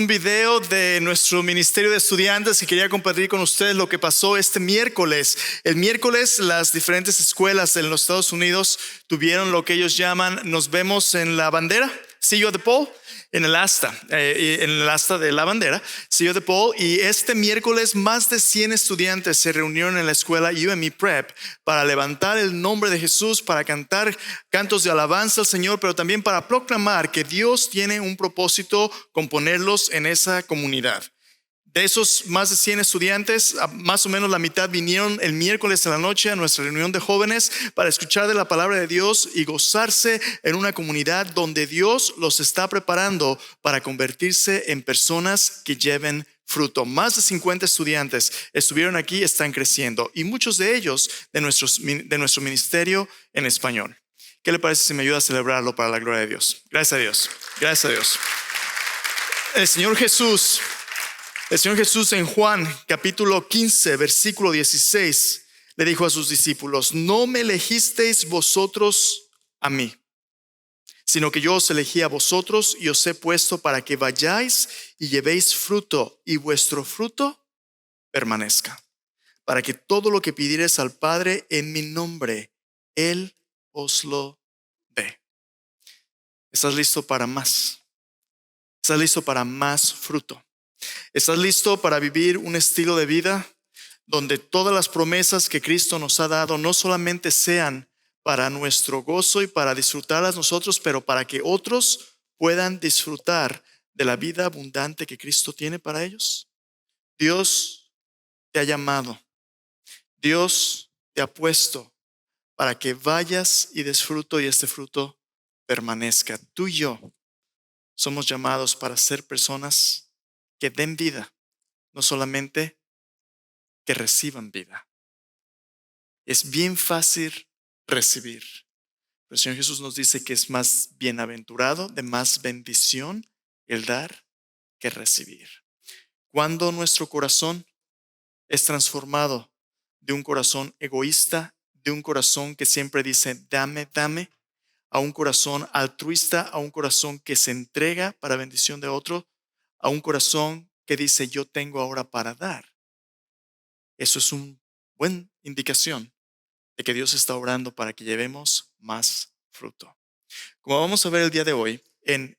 Un video de nuestro ministerio de estudiantes que quería compartir con ustedes lo que pasó este miércoles. El miércoles las diferentes escuelas en los Estados Unidos tuvieron lo que ellos llaman "nos vemos en la bandera", "see you at the pole", en el asta de la bandera, "see you at the pole". Y este miércoles más de 100 estudiantes se reunieron en la escuela UME Prep para levantar el nombre de Jesús, para cantar cantos de alabanza al Señor, pero también para proclamar que Dios tiene un propósito con ponerlos en esa comunidad. De esos más de 100 estudiantes, más o menos la mitad vinieron el miércoles en la noche a nuestra reunión de jóvenes para escuchar de la palabra de Dios y gozarse en una comunidad donde Dios los está preparando para convertirse en personas que lleven fruto. Más de 50 estudiantes estuvieron aquí, están creciendo, y muchos de ellos de nuestro ministerio en español. ¿Qué le parece si me ayuda a celebrarlo para la gloria de Dios? Gracias a Dios, gracias a Dios. El Señor Jesús en Juan capítulo 15 versículo 16 le dijo a sus discípulos: no me elegisteis vosotros a mí, sino que yo os elegí a vosotros y os he puesto para que vayáis y llevéis fruto, y vuestro fruto permanezca, para que todo lo que pidiereis al Padre en mi nombre, Él os lo dé. ¿Estás listo para más? ¿Estás listo para más fruto? ¿Estás listo para vivir un estilo de vida donde todas las promesas que Cristo nos ha dado no solamente sean para nuestro gozo y para disfrutarlas nosotros, pero para que otros puedan disfrutar de la vida abundante que Cristo tiene para ellos? Dios te ha llamado, Dios te ha puesto para que vayas y des fruto, y este fruto permanezca. Tú y yo somos llamados para ser personas que den vida, no solamente que reciban vida. Es bien fácil recibir, pero el Señor Jesús nos dice que es más bienaventurado, de más bendición, el dar que recibir. Cuando nuestro corazón es transformado de un corazón egoísta, de un corazón que siempre dice dame, dame, a un corazón altruista, a un corazón que se entrega para bendición de otro, a un corazón que dice yo tengo ahora para dar. Eso es una buena indicación de que Dios está obrando para que llevemos más fruto. Como vamos a ver el día de hoy, en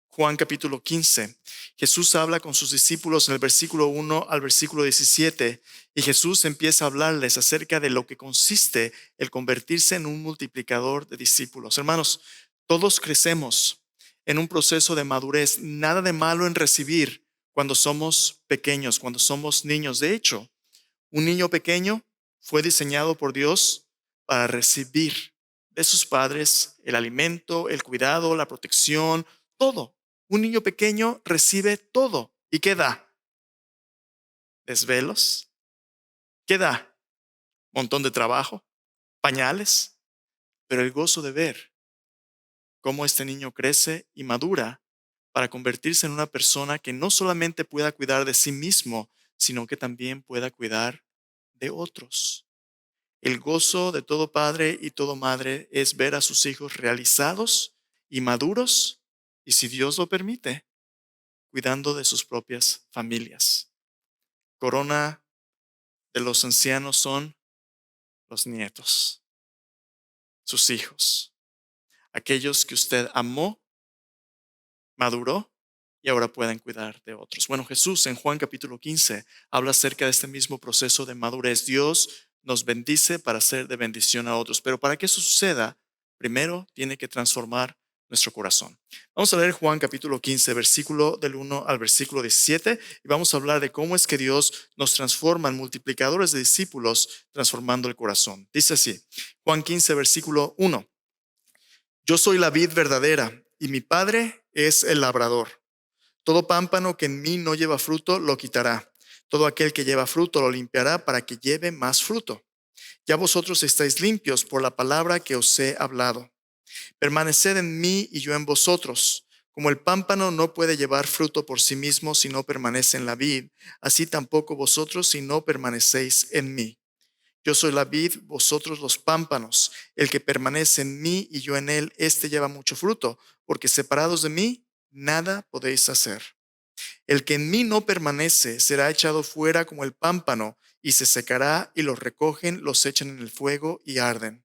Juan capítulo 15, Jesús habla con sus discípulos en el versículo 1 al versículo 17, y Jesús empieza a hablarles acerca de lo que consiste el convertirse en un multiplicador de discípulos. Hermanos, todos crecemos en un proceso de madurez. Nada de malo en recibir cuando somos pequeños, cuando somos niños. De hecho, un niño pequeño fue diseñado por Dios para recibir de sus padres el alimento, el cuidado, la protección, todo. Un niño pequeño recibe todo. ¿Y qué da? Desvelos. ¿Qué da? Montón de trabajo, pañales, pero el gozo de ver cómo este niño crece y madura para convertirse en una persona que no solamente pueda cuidar de sí mismo, sino que también pueda cuidar de otros. El gozo de todo padre y toda madre es ver a sus hijos realizados y maduros, y si Dios lo permite, cuidando de sus propias familias. Corona de los ancianos son los nietos, sus hijos, aquellos que usted amó, maduró y ahora pueden cuidar de otros. Bueno, Jesús en Juan capítulo 15 habla acerca de este mismo proceso de madurez. Dios nos bendice para ser de bendición a otros, pero para que eso suceda, primero tiene que transformar nuestro corazón. Vamos a leer Juan capítulo 15, versículo del 1 al versículo 17, y vamos a hablar de cómo es que Dios nos transforma en multiplicadores de discípulos, transformando el corazón. Dice así, Juan 15, versículo 1. Yo soy la vid verdadera y mi Padre es el labrador. Todo pámpano que en mí no lleva fruto lo quitará. Todo aquel que lleva fruto lo limpiará para que lleve más fruto. Ya vosotros estáis limpios por la palabra que os he hablado. Permaneced en mí y yo en vosotros. Como el pámpano no puede llevar fruto por sí mismo si no permanece en la vid, así tampoco vosotros si no permanecéis en mí. Yo soy la vid, vosotros los pámpanos. El que permanece en mí y yo en él, éste lleva mucho fruto, porque separados de mí, nada podéis hacer. El que en mí no permanece será echado fuera como el pámpano y se secará, y los recogen, los echan en el fuego y arden.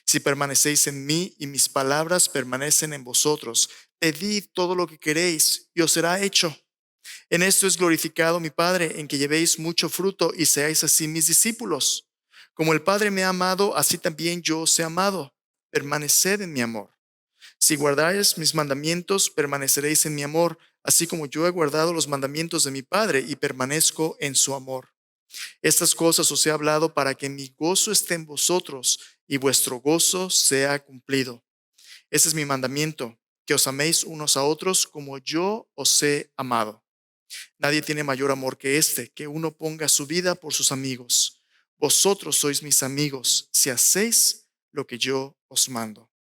Si permanecéis en mí y mis palabras permanecen en vosotros, pedid todo lo que queréis y os será hecho. En esto es glorificado mi Padre, en que llevéis mucho fruto y seáis así mis discípulos. Como el Padre me ha amado, así también yo os he amado. Permaneced en mi amor. Si guardáis mis mandamientos, permaneceréis en mi amor, así como yo he guardado los mandamientos de mi Padre y permanezco en su amor. Estas cosas os he hablado para que mi gozo esté en vosotros y vuestro gozo sea cumplido. Este es mi mandamiento, que os améis unos a otros como yo os he amado. Nadie tiene mayor amor que este, que uno ponga su vida por sus amigos. Vosotros sois mis amigos, si hacéis lo que yo os mando.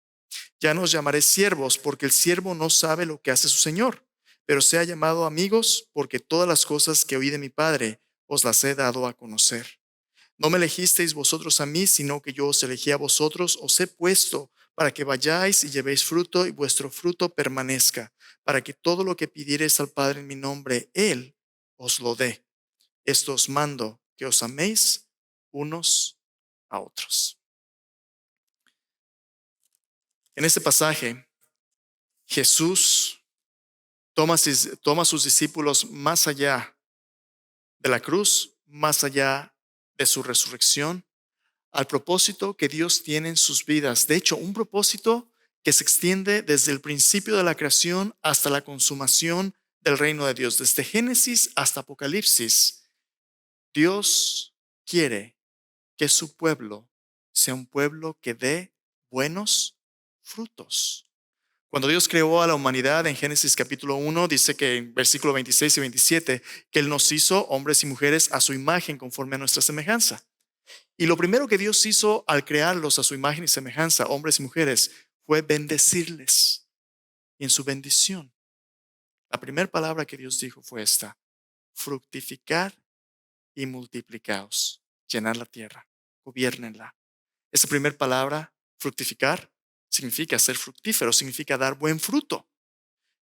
Ya no os llamaré siervos, porque el siervo no sabe lo que hace su señor, pero sea llamado amigos, porque todas las cosas que oí de mi Padre os las he dado a conocer. No me elegisteis vosotros a mí, sino que yo os elegí a vosotros, os he puesto para que vayáis y llevéis fruto y vuestro fruto permanezca, para que todo lo que pidiereis al Padre en mi nombre, Él os lo dé. Esto os mando, que os améis unos a otros. En este pasaje, Jesús toma a sus discípulos más allá de la cruz, más allá de su resurrección, al propósito que Dios tiene en sus vidas. De hecho, un propósito que se extiende desde el principio de la creación hasta la consumación del reino de Dios. Desde Génesis hasta Apocalipsis, Dios quiere que su pueblo sea un pueblo que dé buenos frutos. Cuando Dios creó a la humanidad en Génesis capítulo 1, dice que en versículo 26 y 27, que Él nos hizo hombres y mujeres a su imagen conforme a nuestra semejanza. Y lo primero que Dios hizo al crearlos a su imagen y semejanza, hombres y mujeres, fue bendecirles. Y en su bendición, la primera palabra que Dios dijo fue esta: fructificar y multiplicaos, llenar la tierra, gobiernenla. Esa primera palabra, fructificar, significa ser fructífero, significa dar buen fruto.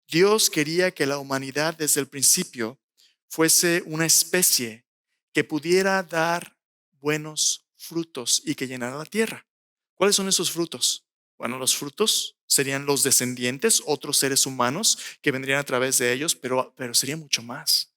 Dios quería que la humanidad desde el principio fuese una especie que pudiera dar buenos frutos y que llenara la tierra. ¿Cuáles son esos frutos? Bueno, los frutos serían los descendientes, otros seres humanos que vendrían a través de ellos, pero sería mucho más.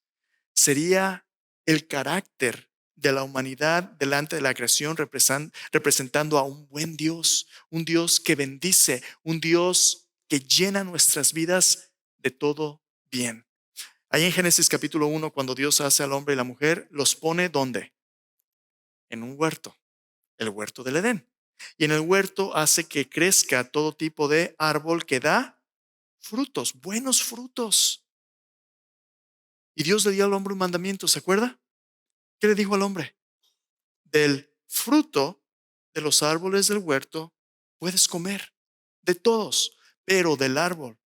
Sería el carácter de la humanidad delante de la creación, representando a un buen Dios, un Dios que bendice, un Dios que llena nuestras vidas de todo bien. Ahí en Génesis capítulo 1, cuando Dios hace al hombre y la mujer, los pone ¿dónde? En un huerto, el huerto del Edén. Y en el huerto hace que crezca todo tipo de árbol que da frutos, buenos frutos. Y Dios le dio al hombre un mandamiento, ¿se acuerda? ¿Qué le dijo al hombre? Del fruto de los árboles del huerto puedes comer, de todos, pero del árbol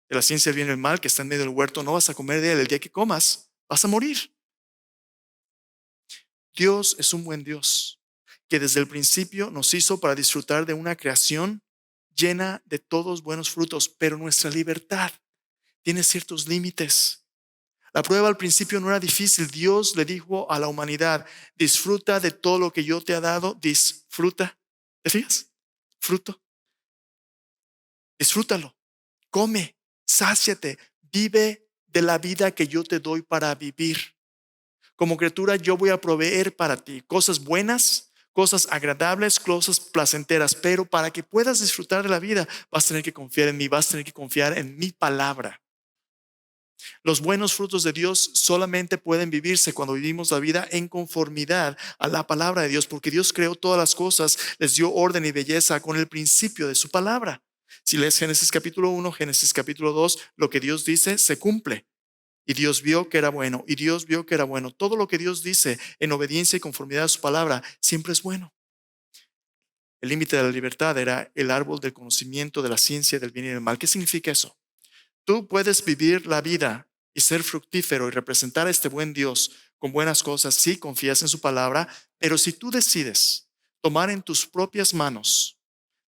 de la ciencia del bien y el mal que está en medio del huerto no vas a comer de él. El día que comas, vas a morir. Dios es un buen Dios que desde el principio nos hizo para disfrutar de una creación llena de todos buenos frutos, pero nuestra libertad tiene ciertos límites. La prueba al principio no era difícil. Dios le dijo a la humanidad: disfruta de todo lo que yo te he dado, disfruta. ¿Te fijas? Fruto. Disfrútalo. Come, sáciate, vive de la vida que yo te doy para vivir. Como criatura yo voy a proveer para ti cosas buenas, cosas agradables, cosas placenteras, pero para que puedas disfrutar de la vida vas a tener que confiar en mí, vas a tener que confiar en mi palabra. Los buenos frutos de Dios solamente pueden vivirse cuando vivimos la vida en conformidad a la palabra de Dios, porque Dios creó todas las cosas, les dio orden y belleza con el principio de su palabra. Si lees Génesis capítulo 1, Génesis capítulo 2, lo que Dios dice se cumple. Y Dios vio que era bueno, y Dios vio que era bueno. Todo lo que Dios dice en obediencia y conformidad a su palabra siempre es bueno. El límite de la libertad era el árbol del conocimiento de la ciencia del bien y del mal. ¿Qué significa eso? Tú puedes vivir la vida y ser fructífero y representar a este buen Dios con buenas cosas si confías en su palabra, pero si tú decides tomar en tus propias manos,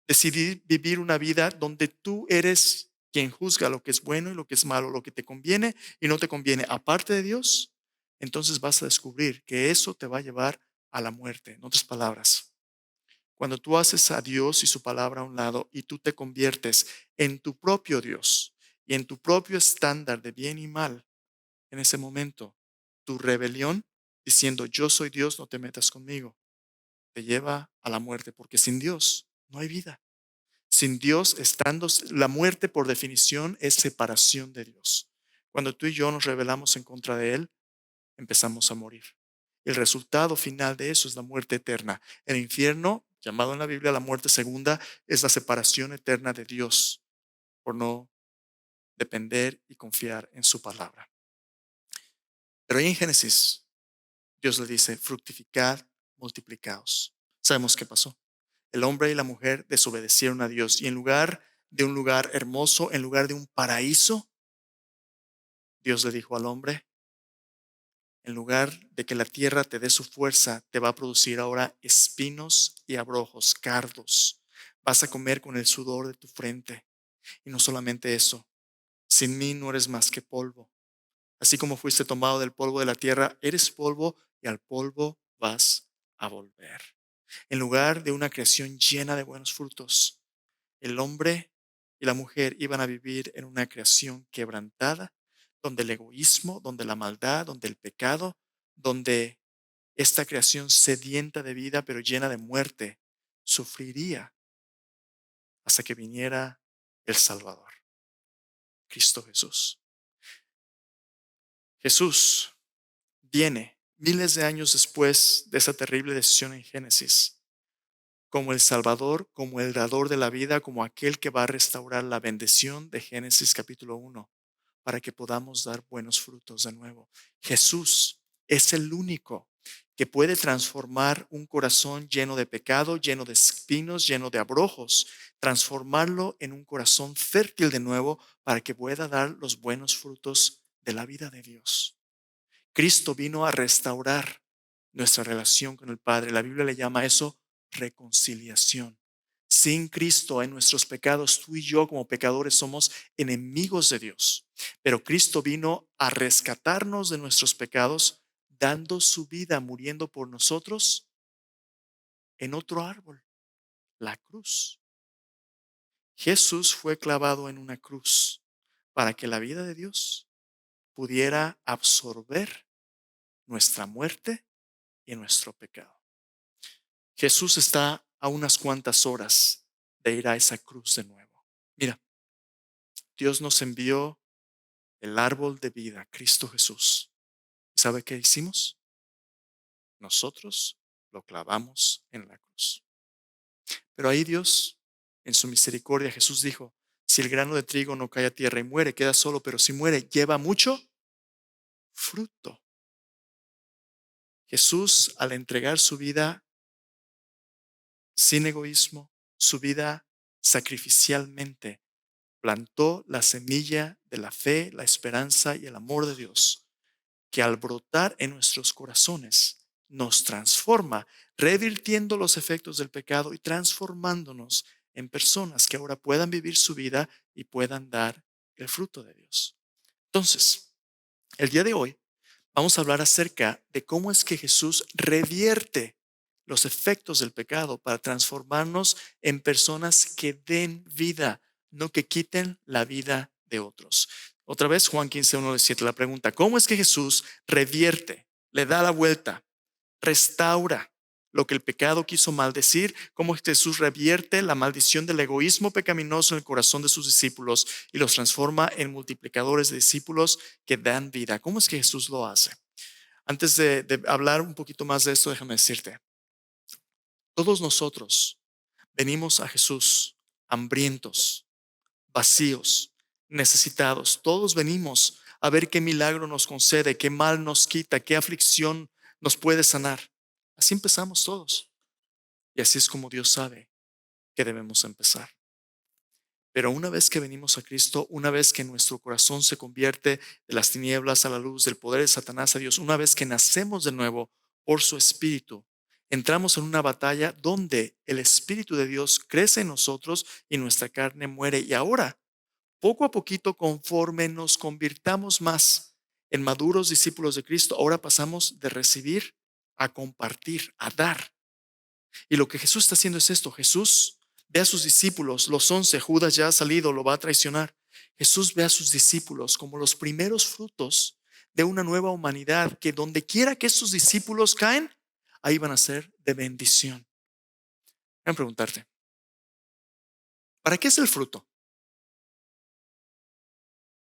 decidir vivir una vida donde tú eres quien juzga lo que es bueno y lo que es malo, lo que te conviene y no te conviene, aparte de Dios, entonces vas a descubrir que eso te va a llevar a la muerte. En otras palabras, cuando tú haces a Dios y su palabra a un lado y tú te conviertes en tu propio Dios y en tu propio estándar de bien y mal, en ese momento, tu rebelión diciendo yo soy Dios, no te metas conmigo, te lleva a la muerte, porque sin Dios no hay vida. Sin Dios, estando la muerte por definición es separación de Dios. Cuando tú y yo nos rebelamos en contra de Él, empezamos a morir. El resultado final de eso es la muerte eterna. El infierno, llamado en la Biblia la muerte segunda, es la separación eterna de Dios por no depender y confiar en su palabra. Pero ahí en Génesis, Dios le dice, fructificad, multiplicaos. Sabemos qué pasó. El hombre y la mujer desobedecieron a Dios y en lugar de un lugar hermoso, en lugar de un paraíso, Dios le dijo al hombre, en lugar de que la tierra te dé su fuerza, te va a producir ahora espinos y abrojos, cardos. Vas a comer con el sudor de tu frente. Y no solamente eso, sin mí no eres más que polvo. Así como fuiste tomado del polvo de la tierra, eres polvo y al polvo vas a volver. En lugar de una creación llena de buenos frutos, el hombre y la mujer iban a vivir en una creación quebrantada, donde el egoísmo, donde la maldad, donde el pecado, donde esta creación sedienta de vida pero llena de muerte, sufriría hasta que viniera el Salvador, Cristo Jesús. Jesús viene miles de años después de esa terrible decisión en Génesis, como el Salvador, como el dador de la vida, como aquel que va a restaurar la bendición de Génesis capítulo 1, para que podamos dar buenos frutos de nuevo. Jesús es el único que puede transformar un corazón lleno de pecado, lleno de espinos, lleno de abrojos, transformarlo en un corazón fértil de nuevo para que pueda dar los buenos frutos de la vida de Dios. Cristo vino a restaurar nuestra relación con el Padre. La Biblia le llama eso reconciliación. Sin Cristo en nuestros pecados, tú y yo como pecadores somos enemigos de Dios. Pero Cristo vino a rescatarnos de nuestros pecados, dando su vida, muriendo por nosotros en otro árbol, la cruz. Jesús fue clavado en una cruz para que la vida de Dios pudiera absorber nuestra muerte y nuestro pecado. Jesús está a unas cuantas horas de ir a esa cruz de nuevo. Mira, Dios nos envió el árbol de vida, Cristo Jesús. ¿Y sabe qué hicimos? Nosotros lo clavamos en la cruz. Pero ahí Dios, en su misericordia, Jesús dijo, si el grano de trigo no cae a tierra y muere, queda solo, pero si muere, lleva mucho fruto. Jesús, al entregar su vida sin egoísmo, su vida sacrificialmente, plantó la semilla de la fe, la esperanza y el amor de Dios, que al brotar en nuestros corazones nos transforma, revirtiendo los efectos del pecado y transformándonos en personas que ahora puedan vivir su vida y puedan dar el fruto de Dios. Entonces, el día de hoy vamos a hablar acerca de cómo es que Jesús revierte los efectos del pecado para transformarnos en personas que den vida, no que quiten la vida de otros. Otra vez, Juan 15, 1 al 7, la pregunta, ¿cómo es que Jesús revierte, le da la vuelta, restaura lo que el pecado quiso maldecir? ¿Cómo es que Jesús revierte la maldición del egoísmo pecaminoso en el corazón de sus discípulos y los transforma en multiplicadores de discípulos que dan vida? ¿Cómo es que Jesús lo hace? Antes de hablar un poquito más de esto, déjame decirte, todos nosotros venimos a Jesús hambrientos, vacíos, necesitados. Todos venimos a ver qué milagro nos concede, qué mal nos quita, qué aflicción nos puede sanar. Así empezamos todos. Y así es como Dios sabe que debemos empezar. Pero una vez que venimos a Cristo, una vez que nuestro corazón se convierte de las tinieblas a la luz, del poder de Satanás a Dios, una vez que nacemos de nuevo por su Espíritu, entramos en una batalla donde el Espíritu de Dios crece en nosotros y nuestra carne muere. Y ahora poco a poquito, conforme nos convirtamos más en maduros discípulos de Cristo, ahora pasamos de recibir a compartir, a dar. Y lo que Jesús está haciendo es esto. Jesús ve a sus discípulos, los 11, Judas ya ha salido, lo va a traicionar. Jesús ve a sus discípulos como los primeros frutos de una nueva humanidad que donde quiera que estos discípulos caen, ahí van a ser de bendición. Voy a preguntarte, ¿para qué es el fruto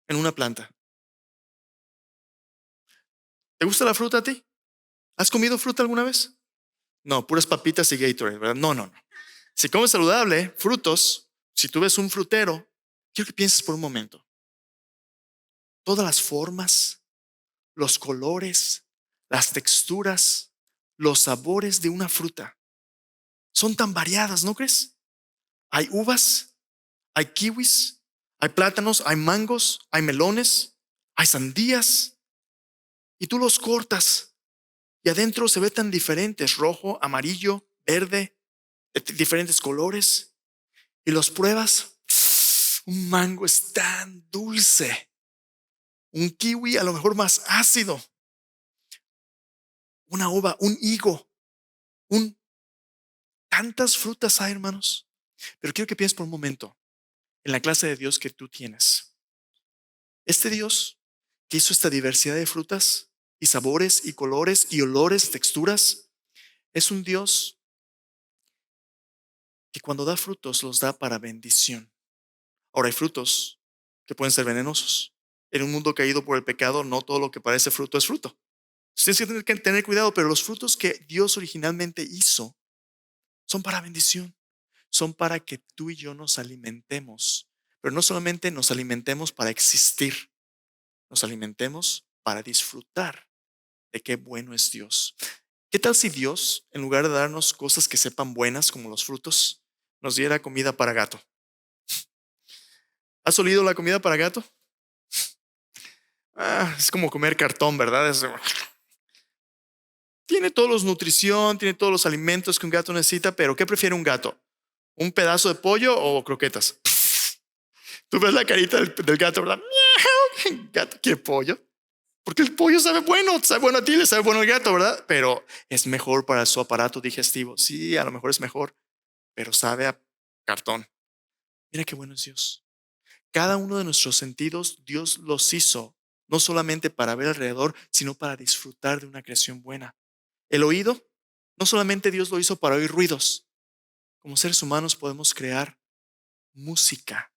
en una planta? ¿Te gusta la fruta a ti? ¿Has comido fruta alguna vez? No, puras papitas y Gatorade, ¿verdad? No, no, no. Si comes saludable, frutos, si tú ves un frutero, quiero que pienses por un momento. Todas las formas, los colores, las texturas, los sabores de una fruta son tan variadas, ¿no crees? Hay uvas, hay kiwis, hay plátanos, hay mangos, hay melones, hay sandías, y tú los cortas y adentro se ve tan diferentes, rojo, amarillo, verde, de diferentes colores, y los pruebas. Un mango es tan dulce, un kiwi a lo mejor más ácido, una uva, un higo, un tantas frutas hay, hermanos. Pero quiero que pienses por un momento en la clase de Dios que tú tienes. Este Dios que hizo esta diversidad de frutas y sabores y colores y olores, texturas, es un Dios que cuando da frutos los da para bendición. Ahora hay frutos que pueden ser venenosos. En un mundo caído por el pecado, no todo lo que parece fruto es fruto. Tienes que tener cuidado, pero los frutos que Dios originalmente hizo son para bendición. Son para que tú y yo nos alimentemos. Pero no solamente nos alimentemos para existir, nos alimentemos para disfrutar de qué bueno es Dios. ¿Qué tal si Dios, en lugar de darnos cosas que sepan buenas como los frutos, nos diera comida para gato? ¿Has olido la comida para gato? Es como comer cartón, ¿verdad? Tiene todos los nutrición, tiene todos los alimentos que un gato necesita, pero ¿qué prefiere un gato? ¿Un pedazo de pollo o croquetas? Tú ves la carita del gato, ¿verdad? El gato quiere pollo. Porque el pollo sabe bueno a ti, le sabe bueno al gato, ¿verdad? Pero es mejor para su aparato digestivo. Sí, a lo mejor es mejor, pero sabe a cartón. Mira qué bueno es Dios. Cada uno de nuestros sentidos, Dios los hizo, no solamente para ver alrededor, sino para disfrutar de una creación buena. El oído, no solamente Dios lo hizo para oír ruidos. Como seres humanos podemos crear música.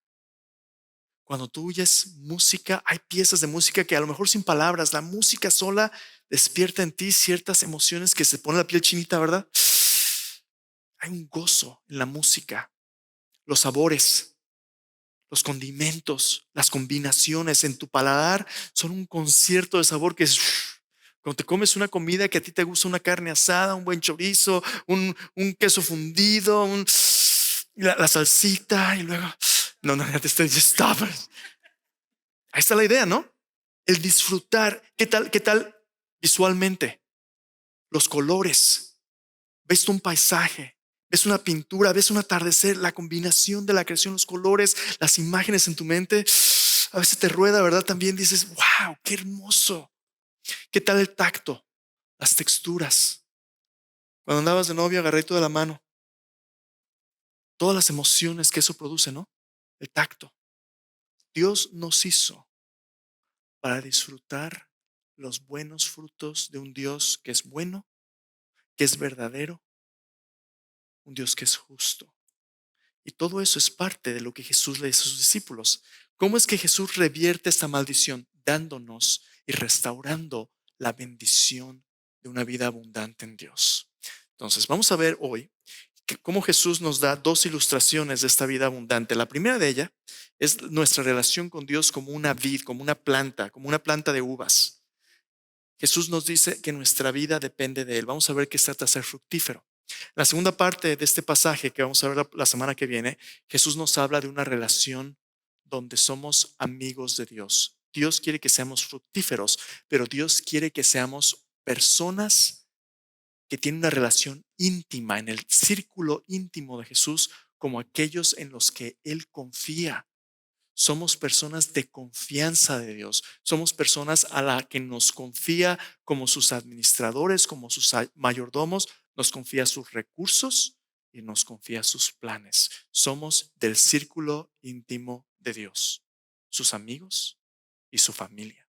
Cuando tú oyes música, hay piezas de música que a lo mejor sin palabras, la música sola despierta en ti ciertas emociones que se pone la piel chinita, ¿verdad? Hay un gozo en la música, los sabores, los condimentos, las combinaciones en tu paladar son un concierto de sabor que es cuando te comes una comida que a ti te gusta, una carne asada, un buen chorizo, un queso fundido, la salsita y luego, no, ya te estoy, stop. Ahí está la idea, ¿no? El disfrutar. ¿Qué tal visualmente? Los colores. Ves un paisaje, ves una pintura, ves un atardecer, la combinación de la creación, los colores, las imágenes en tu mente. A veces te rueda, ¿verdad? También dices, wow, qué hermoso. ¿Qué tal el tacto? Las texturas. Cuando andabas de novio, agarradito de la mano. Todas las emociones que eso produce, ¿no? El tacto. Dios nos hizo para disfrutar los buenos frutos de un Dios que es bueno, que es verdadero, un Dios que es justo. Y todo eso es parte de lo que Jesús le dice a sus discípulos. ¿Cómo es que Jesús revierte esta maldición? Dándonos y restaurando la bendición de una vida abundante en Dios. Entonces, vamos a ver hoy cómo Jesús nos da dos ilustraciones de esta vida abundante. La primera de ellas es nuestra relación con Dios como una vid, como una planta de uvas. Jesús nos dice que nuestra vida depende de Él. Vamos a ver qué se trata de ser fructífero. La segunda parte de este pasaje que vamos a ver la semana que viene, Jesús nos habla de una relación donde somos amigos de Dios. Dios quiere que seamos fructíferos, pero Dios quiere que seamos personas que tienen una relación íntima en el círculo íntimo de Jesús como aquellos en los que Él confía. Somos personas de confianza de Dios. Somos personas a la que nos confía como sus administradores, como sus mayordomos, nos confía sus recursos y nos confía sus planes. Somos del círculo íntimo de Dios, sus amigos y su familia.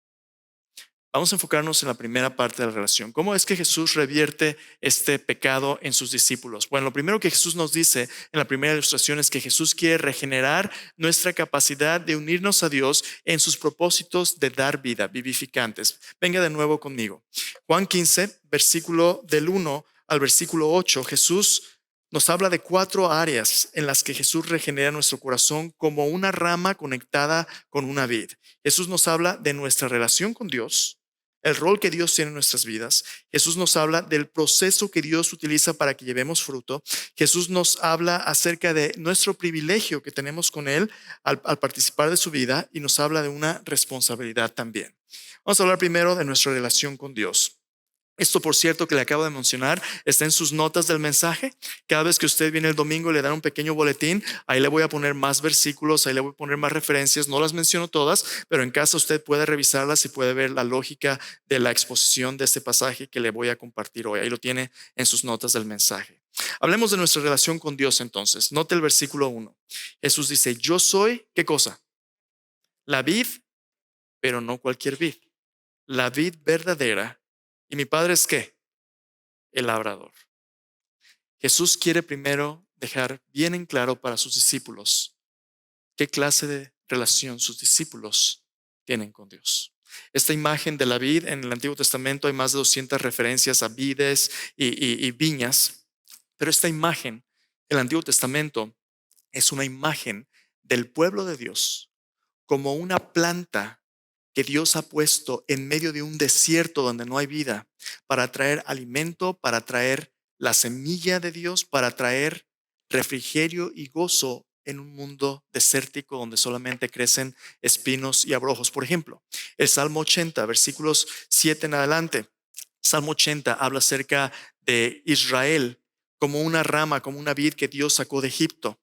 Vamos a enfocarnos en la primera parte de la relación. ¿Cómo es que Jesús revierte este pecado en sus discípulos? Bueno, lo primero que Jesús nos dice en la primera ilustración es que Jesús quiere regenerar nuestra capacidad de unirnos a Dios en sus propósitos de dar vida, vivificantes. Venga de nuevo conmigo. Juan 15, versículo del 1 al versículo 8, Jesús nos habla de 4 áreas en las que Jesús regenera nuestro corazón como una rama conectada con una vid. Jesús nos habla de nuestra relación con Dios, el rol que Dios tiene en nuestras vidas. Jesús nos habla del proceso que Dios utiliza para que llevemos fruto. Jesús nos habla acerca de nuestro privilegio que tenemos con Él al participar de su vida y nos habla de una responsabilidad también. Vamos a hablar primero de nuestra relación con Dios. Esto, por cierto, que le acabo de mencionar, está en sus notas del mensaje. Cada vez que usted viene el domingo y le dan un pequeño boletín, ahí le voy a poner más versículos, ahí le voy a poner más referencias. No las menciono todas, pero en casa usted puede revisarlas y puede ver la lógica de la exposición de este pasaje que le voy a compartir hoy. Ahí lo tiene en sus notas del mensaje. Hablemos de nuestra relación con Dios entonces. Note el versículo 1. Jesús dice, yo soy, ¿qué cosa? La vid, pero no cualquier vid. La vid verdadera. ¿Y mi padre es qué? El labrador. Jesús quiere primero dejar bien en claro para sus discípulos qué clase de relación sus discípulos tienen con Dios. Esta imagen de la vid en el Antiguo Testamento hay más de 200 referencias a vides y viñas, pero esta imagen en el Antiguo Testamento es una imagen del pueblo de Dios como una planta que Dios ha puesto en medio de un desierto donde no hay vida para traer alimento, para traer la semilla de Dios, para traer refrigerio y gozo en un mundo desértico donde solamente crecen espinos y abrojos. Por ejemplo, el Salmo 80, versículos 7 en adelante. Salmo 80 habla acerca de Israel como una rama, como una vid que Dios sacó de Egipto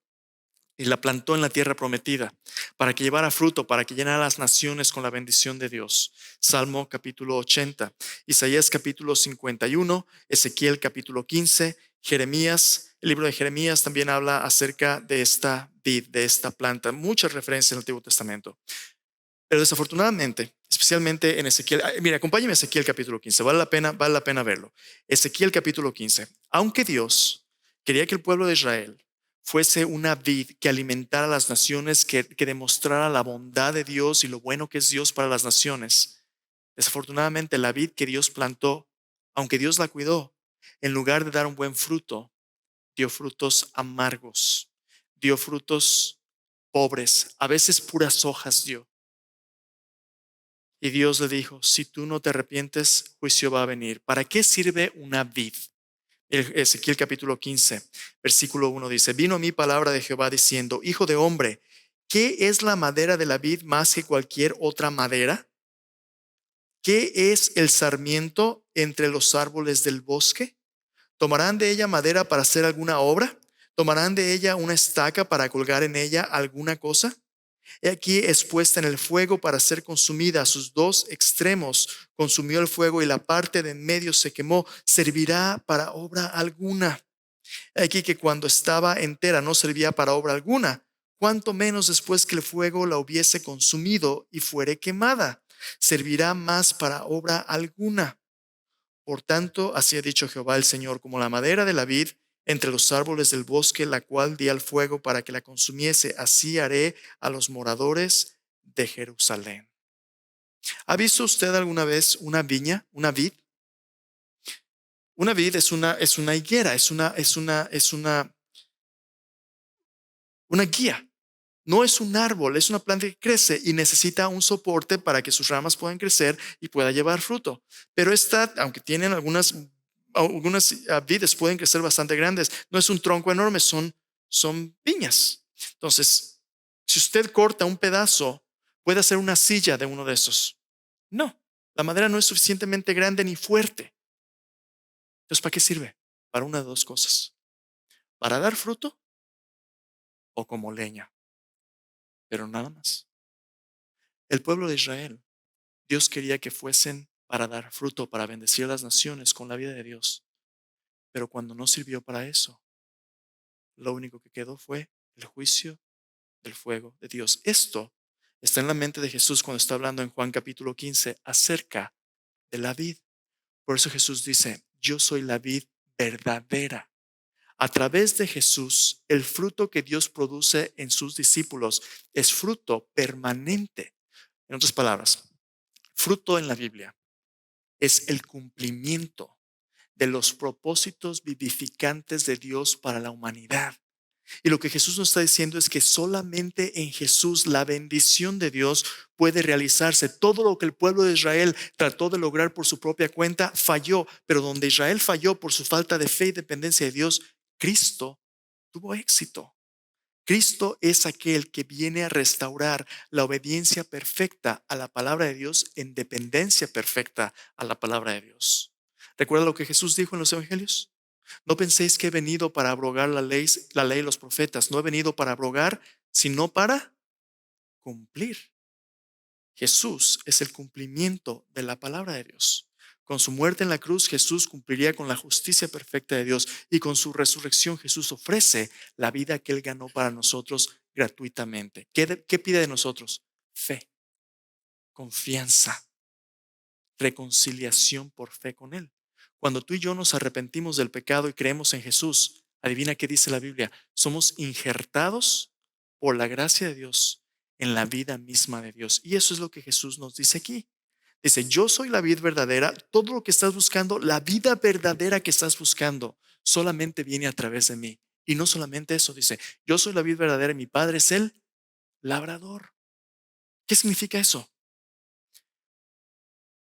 y la plantó en la tierra prometida para que llevara fruto, para que llenara las naciones con la bendición de Dios. Salmo capítulo 80, Isaías capítulo 51, Ezequiel capítulo 15, Jeremías, el libro de Jeremías también habla acerca de esta vid, de esta planta, muchas referencias en el Antiguo Testamento. Pero desafortunadamente, especialmente en Ezequiel, mira, acompáñame a Ezequiel capítulo 15, vale la pena verlo. Ezequiel capítulo 15, aunque Dios quería que el pueblo de Israel fuese una vid que alimentara a las naciones, que demostrara la bondad de Dios y lo bueno que es Dios para las naciones. Desafortunadamente, la vid que Dios plantó, aunque Dios la cuidó, en lugar de dar un buen fruto, dio frutos amargos, dio frutos pobres, a veces puras hojas dio. Y Dios le dijo, si tú no te arrepientes, juicio va a venir. ¿Para qué sirve una vid? Ezequiel capítulo 15, versículo 1 dice, vino a mí palabra de Jehová diciendo, hijo de hombre, ¿qué es la madera de la vid más que cualquier otra madera? ¿Qué es el sarmiento entre los árboles del bosque? ¿Tomarán de ella madera para hacer alguna obra? ¿Tomarán de ella una estaca para colgar en ella alguna cosa? He aquí expuesta en el fuego para ser consumida, a sus dos extremos consumió el fuego y la parte de en medio se quemó, servirá para obra alguna. He aquí que cuando estaba entera no servía para obra alguna, cuanto menos después que el fuego la hubiese consumido y fuere quemada, servirá más para obra alguna. Por tanto, así ha dicho Jehová el Señor, como la madera de la vid entre los árboles del bosque, la cual di al fuego para que la consumiese, así haré a los moradores de Jerusalén. ¿Ha visto usted alguna vez una viña, una vid? Una vid es una higuera, una guía. No es un árbol, es una planta que crece y necesita un soporte para que sus ramas puedan crecer y pueda llevar fruto. Pero esta, aunque tienen algunas vides pueden crecer bastante grandes, no es un tronco enorme, son piñas. Entonces, si usted corta un pedazo, puede hacer una silla de uno de esos. No, la madera no es suficientemente grande ni fuerte. Entonces, ¿para qué sirve? Para una de dos cosas. Para dar fruto o como leña, pero nada más. El pueblo de Israel, Dios quería que fuesen para dar fruto, para bendecir a las naciones con la vida de Dios. Pero cuando no sirvió para eso, lo único que quedó fue el juicio del fuego de Dios. Esto está en la mente de Jesús cuando está hablando en Juan capítulo 15 acerca de la vid. Por eso Jesús dice, yo soy la vid verdadera. A través de Jesús, el fruto que Dios produce en sus discípulos es fruto permanente. En otras palabras, fruto en la Biblia es el cumplimiento de los propósitos vivificantes de Dios para la humanidad. Y lo que Jesús nos está diciendo es que solamente en Jesús la bendición de Dios puede realizarse. Todo lo que el pueblo de Israel trató de lograr por su propia cuenta falló, pero donde Israel falló por su falta de fe y dependencia de Dios, Cristo tuvo éxito. Cristo es aquel que viene a restaurar la obediencia perfecta a la palabra de Dios en dependencia perfecta a la palabra de Dios. ¿Recuerda lo que Jesús dijo en los evangelios? No penséis que he venido para abrogar la ley y los profetas. No he venido para abrogar, sino para cumplir. Jesús es el cumplimiento de la palabra de Dios. Con su muerte en la cruz, Jesús cumpliría con la justicia perfecta de Dios, y con su resurrección Jesús ofrece la vida que Él ganó para nosotros gratuitamente. ¿Qué pide de nosotros? Fe, confianza, reconciliación por fe con Él. Cuando tú y yo nos arrepentimos del pecado y creemos en Jesús, adivina qué dice la Biblia. Somos injertados por la gracia de Dios en la vida misma de Dios. Y eso es lo que Jesús nos dice aquí. Dice, yo soy la vid verdadera. Todo lo que estás buscando, la vida verdadera que estás buscando, solamente viene a través de mí. Y no solamente eso, dice, yo soy la vid verdadera y mi Padre es el labrador. ¿Qué significa eso?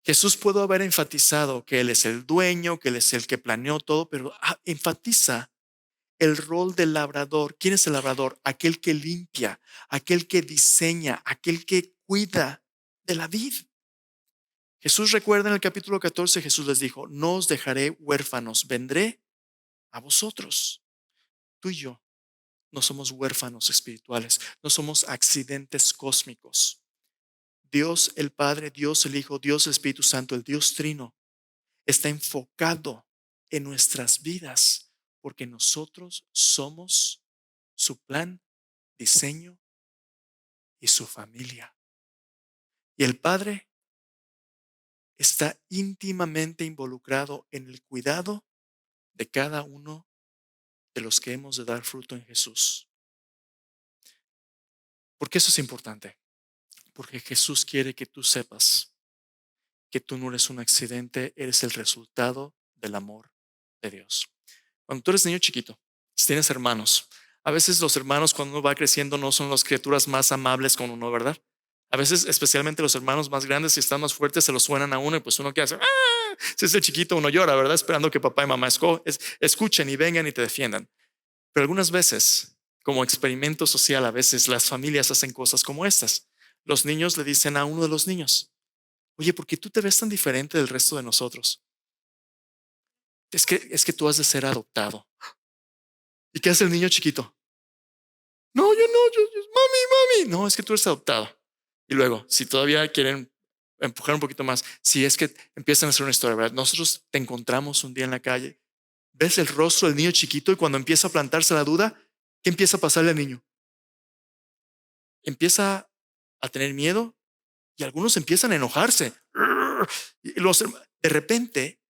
Jesús pudo haber enfatizado que Él es el dueño, que Él es el que planeó todo, pero enfatiza el rol del labrador. ¿Quién es el labrador? Aquel que limpia, aquel que diseña, aquel que cuida de la vid. Jesús, recuerda, en el capítulo 14, Jesús les dijo, no os dejaré huérfanos, vendré a vosotros. Tú y yo no somos huérfanos espirituales, no somos accidentes cósmicos. Dios el Padre, Dios el Hijo, Dios el Espíritu Santo, el Dios Trino, está enfocado en nuestras vidas porque nosotros somos su plan, diseño y su familia. Y el Padre está íntimamente involucrado en el cuidado de cada uno de los que hemos de dar fruto en Jesús. ¿Por qué eso es importante? Porque Jesús quiere que tú sepas que tú no eres un accidente, eres el resultado del amor de Dios. Cuando tú eres niño chiquito, si tienes hermanos, a veces los hermanos cuando uno va creciendo no son las criaturas más amables con uno, ¿verdad? A veces, especialmente los hermanos más grandes, si están más fuertes, se los suenan a uno y pues uno qué hace. ¡Ah! Si es el chiquito, uno llora, ¿verdad? Esperando que papá y mamá escuchen y vengan y te defiendan. Pero algunas veces, como experimento social, a veces las familias hacen cosas como estas. Los niños le dicen a uno de los niños, oye, ¿por qué tú te ves tan diferente del resto de nosotros? Es que tú has de ser adoptado. ¿Y qué hace el niño chiquito? No, mami. No, es que tú eres adoptado. Y luego, si todavía quieren empujar un poquito más, si es que empiezan a hacer una historia, ¿verdad? Nosotros te encontramos un día en la calle, ves el rostro del niño chiquito y cuando empieza a plantarse la duda, ¿qué empieza a pasarle al niño? Empieza a tener miedo y algunos empiezan a enojarse. Y de repente,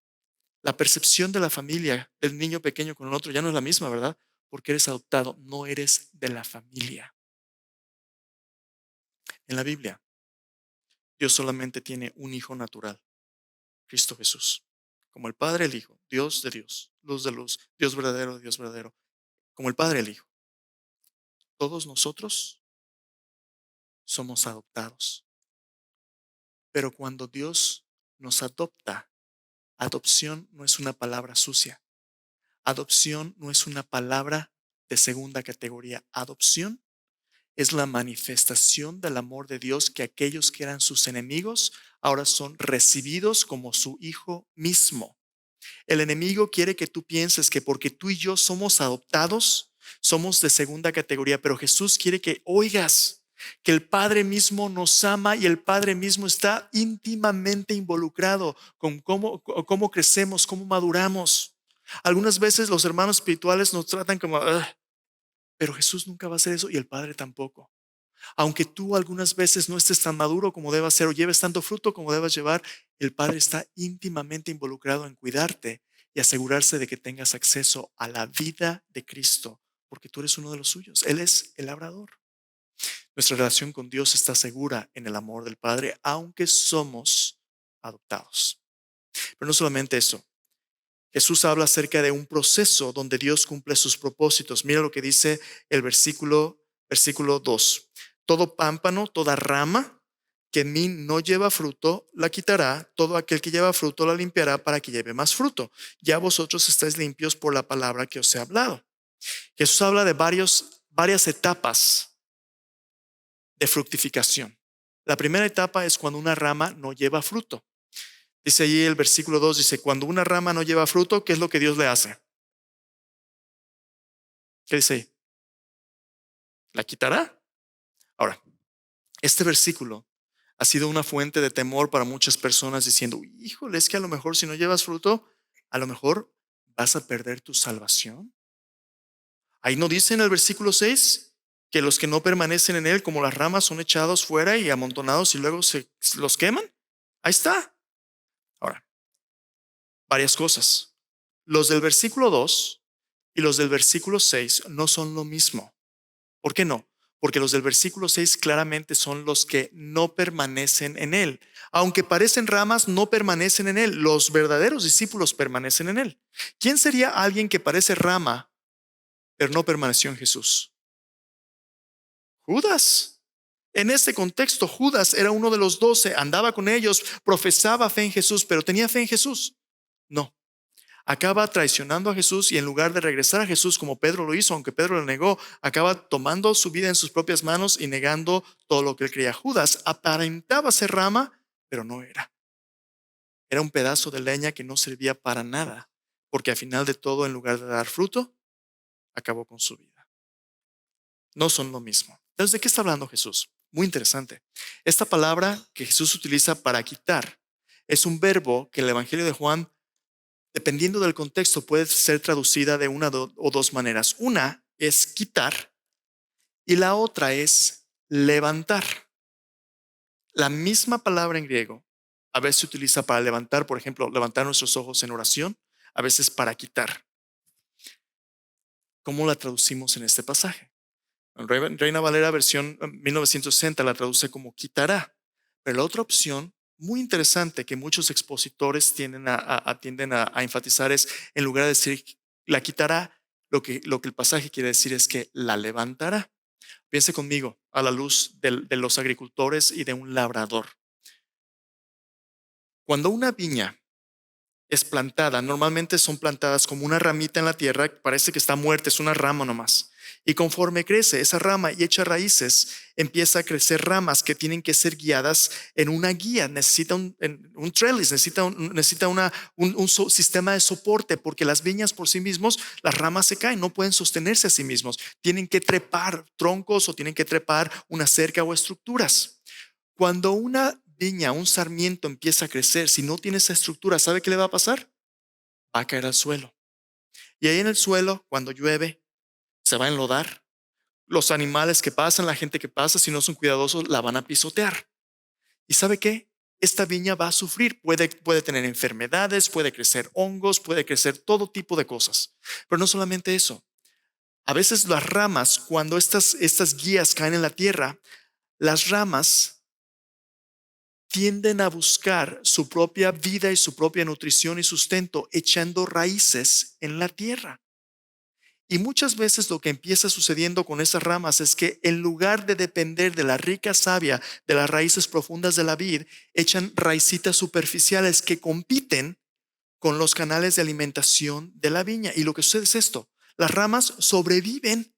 la percepción de la familia del niño pequeño con el otro ya no es la misma, ¿verdad? Porque eres adoptado, no eres de la familia. En la Biblia, Dios solamente tiene un hijo natural, Cristo Jesús. Como el Padre, el Hijo, Dios de Dios, luz de luz, Dios verdadero, Dios verdadero. Como el Padre, el Hijo. Todos nosotros somos adoptados. Pero cuando Dios nos adopta, adopción no es una palabra sucia. Adopción no es una palabra de segunda categoría. Adopción es la manifestación del amor de Dios, que aquellos que eran sus enemigos ahora son recibidos como su hijo mismo. El enemigo quiere que tú pienses que porque tú y yo somos adoptados, somos de segunda categoría, pero Jesús quiere que oigas que el Padre mismo nos ama y el Padre mismo está íntimamente involucrado con cómo crecemos, cómo maduramos. Algunas veces los hermanos espirituales nos tratan como, "Ugh", pero Jesús nunca va a hacer eso y el Padre tampoco. Aunque tú algunas veces no estés tan maduro como debas ser o lleves tanto fruto como debas llevar, el Padre está íntimamente involucrado en cuidarte y asegurarse de que tengas acceso a la vida de Cristo, porque tú eres uno de los suyos. Él es el labrador. Nuestra relación con Dios está segura en el amor del Padre, aunque somos adoptados. Pero no solamente eso. Jesús habla acerca de un proceso donde Dios cumple sus propósitos. Mira lo que dice el versículo 2. Todo pámpano, toda rama que en mí no lleva fruto, la quitará. Todo aquel que lleva fruto la limpiará para que lleve más fruto. Ya vosotros estáis limpios por la palabra que os he hablado. Jesús habla de varias etapas de fructificación. La primera etapa es cuando una rama no lleva fruto. Dice allí el versículo 2, dice, cuando una rama no lleva fruto, ¿qué es lo que Dios le hace? ¿Qué dice ahí? ¿La quitará? Ahora, este versículo ha sido una fuente de temor para muchas personas diciendo, híjole, es que a lo mejor si no llevas fruto, a lo mejor vas a perder tu salvación. Ahí no dice en el versículo 6 que los que no permanecen en él como las ramas son echados fuera y amontonados y luego se los queman. Ahí está. Ahora, varias cosas. Los del versículo 2 y los del versículo 6 no son lo mismo. ¿Por qué no? Porque los del versículo 6 claramente son los que no permanecen en él. Aunque parecen ramas, no permanecen en él. Los verdaderos discípulos permanecen en él. ¿Quién sería alguien que parece rama, pero no permaneció en Jesús? Judas. En este contexto, Judas era uno de los 12, andaba con ellos, profesaba fe en Jesús, pero ¿tenía fe en Jesús? No. Acaba traicionando a Jesús y en lugar de regresar a Jesús como Pedro lo hizo, aunque Pedro le negó, acaba tomando su vida en sus propias manos y negando todo lo que él creía. Judas aparentaba ser rama, pero no era. Era un pedazo de leña que no servía para nada, porque al final de todo, en lugar de dar fruto, acabó con su vida. No son lo mismo. Entonces, ¿de qué está hablando Jesús? Muy interesante. Esta palabra que Jesús utiliza para quitar es un verbo que el Evangelio de Juan, dependiendo del contexto, puede ser traducida de una o dos maneras. Una es quitar y la otra es levantar. La misma palabra en griego a veces se utiliza para levantar, por ejemplo, levantar nuestros ojos en oración, a veces para quitar. ¿Cómo la traducimos en este pasaje? Reina Valera versión 1960 la traduce como quitará. Pero la otra opción muy interesante que muchos expositores tienden a enfatizar es, en lugar de decir la quitará, lo que el pasaje quiere decir es que la levantará. Piense conmigo a la luz de los agricultores y de un labrador. Cuando una viña es plantada, normalmente son plantadas como una ramita en la tierra, parece que está muerta, es una rama nomás. Y conforme crece esa rama y echa raíces, empieza a crecer ramas que tienen que ser guiadas en una guía. Necesita un trellis, necesita un sistema de soporte, porque las viñas por sí mismos, las ramas se caen, no pueden sostenerse a sí mismos. Tienen que trepar troncos o tienen que trepar una cerca o estructuras. Cuando una viña, un sarmiento empieza a crecer, si no tiene esa estructura, ¿sabe qué le va a pasar? Va a caer al suelo. Y ahí en el suelo, cuando llueve, se va a enlodar. Los animales que pasan, la gente que pasa, si no son cuidadosos, la van a pisotear. ¿Y sabe qué? Esta viña va a sufrir, puede tener enfermedades, puede crecer hongos, puede crecer todo tipo de cosas. Pero no solamente eso. A veces las ramas, cuando estas guías caen en la tierra, las ramas tienden a buscar su propia vida y su propia nutrición y sustento echando raíces en la tierra. Y muchas veces lo que empieza sucediendo con esas ramas es que en lugar de depender de la rica savia de las raíces profundas de la vid, echan raicitas superficiales que compiten con los canales de alimentación de la viña. Y lo que sucede es esto: las ramas sobreviven,